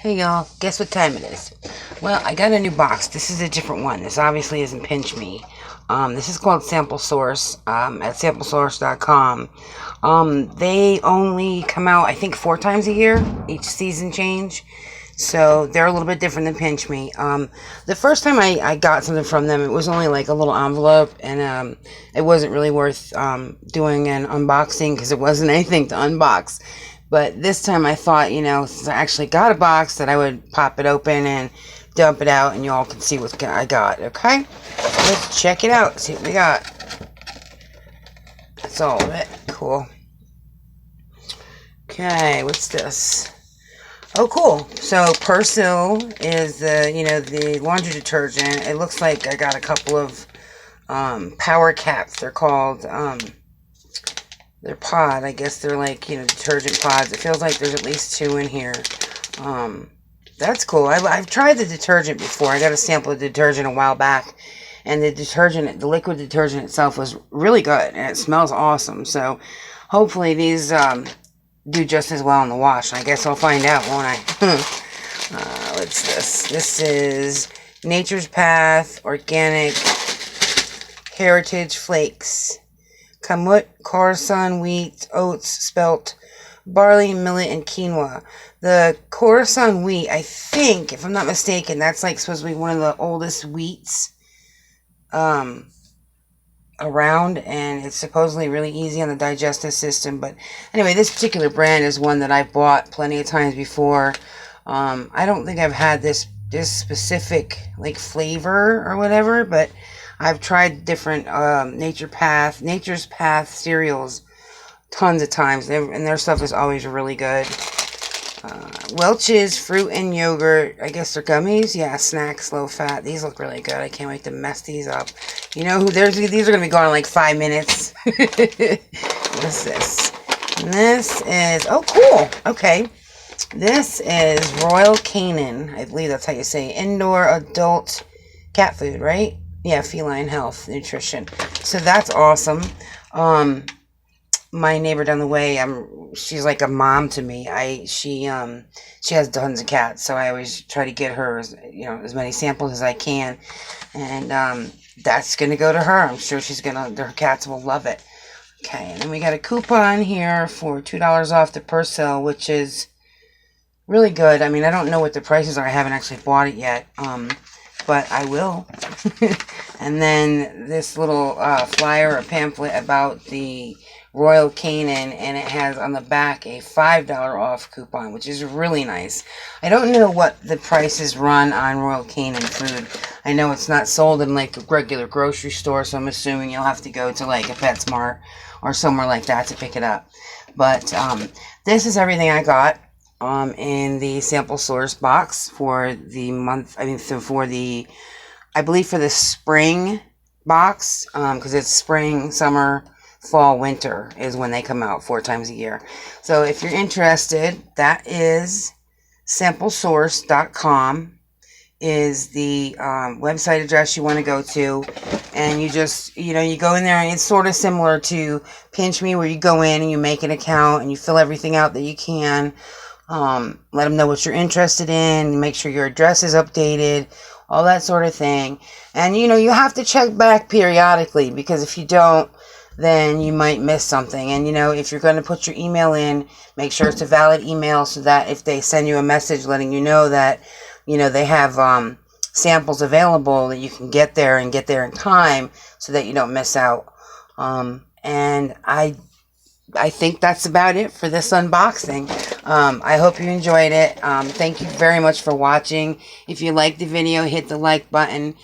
Hey y'all, guess what time it is? Well, I got a new box. This is a different one. This obviously isn't Pinch Me. This is called Samplesource at samplesource.com. They only come out, I think, 4 times a year, each season change. So they're a little bit different than Pinch Me. The first time I got something from them, it was only like a little envelope, and it wasn't really worth doing an unboxing because it wasn't anything to unbox. But this time I thought, since I actually got a box, that I would pop it open and dump it out, and you all can see what I got, okay? Let's check it out, see what we got. That's all of it. Cool. Okay, what's this? Oh, cool. So, Persil is the laundry detergent. It looks like I got a couple of power caps. They're called, they're pod. I guess they're like, detergent pods. It feels like there's at least 2 in here. That's cool. I've tried the detergent before. I got a sample of detergent a while back. And the liquid detergent itself was really good. And it smells awesome. So, hopefully these do just as well in the wash. I guess I'll find out, won't I? What's this? This is Nature's Path Organic Heritage Flakes. Kamut, Khorasan wheat, oats, spelt, barley, millet, and quinoa. The Khorasan wheat, I think, if I'm not mistaken, that's like supposed to be one of the oldest wheats around, and it's supposedly really easy on the digestive system. But anyway, this particular brand is one that I've bought plenty of times before. I don't think I've had this specific like flavor or whatever, but I've tried different Nature's Path cereals tons of times, and their stuff is always really good. Welch's fruit and yogurt. I guess they're gummies. Yeah, snacks, low fat. These look really good. I can't wait to mess these up. These are gonna be gone in like 5 minutes. What's this? This is, oh cool. Okay. This is Royal Canin. I believe that's how you say it. Indoor adult cat food, right? Yeah, feline health nutrition. So that's awesome. My neighbor down the way, she's like a mom to me. She has tons of cats, so I always try to get her as many samples as I can, and that's gonna go to her. I'm sure her cats will love it. Okay, and then we got a coupon here for $2 off the Persil, which is really good. I mean, I don't know what the prices are. I haven't actually bought it yet, but I will. And then this little flyer or pamphlet about the Royal Canin, and it has on the back a $5 off coupon, which is really nice. I don't know what the prices run on Royal Canin food. I know it's not sold in like a regular grocery store, so I'm assuming you'll have to go to like a PetSmart or somewhere like that to pick it up. But this is everything I got in the Samplesource box for the month. I believe for the spring box, because it's spring, summer, fall, winter is when they come out 4 times a year. So if you're interested, that is samplesource.com is the website address you want to go to, and you just you go in there, and it's sort of similar to Pinch Me, where you go in and you make an account and you fill everything out that you can. Let them know what you're interested in, make sure your address is updated, all that sort of thing. And you have to check back periodically, because if you don't, then you might miss something. And if you're going to put your email in, make sure it's a valid email, so that if they send you a message letting you know that they have samples available, that you can get there in time, so that you don't miss out. And I think that's about it for this unboxing. I hope you enjoyed it. Thank you very much for watching. If you liked the video, hit the like button.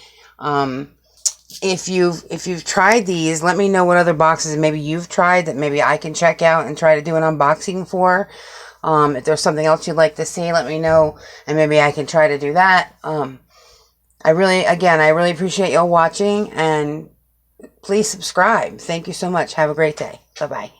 If you've tried these, let me know what other boxes maybe you've tried that maybe I can check out and try to do an unboxing for. If there's something else you'd like to see, let me know, and maybe I can try to do that. I really appreciate y'all watching, and please subscribe. Thank you so much. Have a great day. Bye-bye.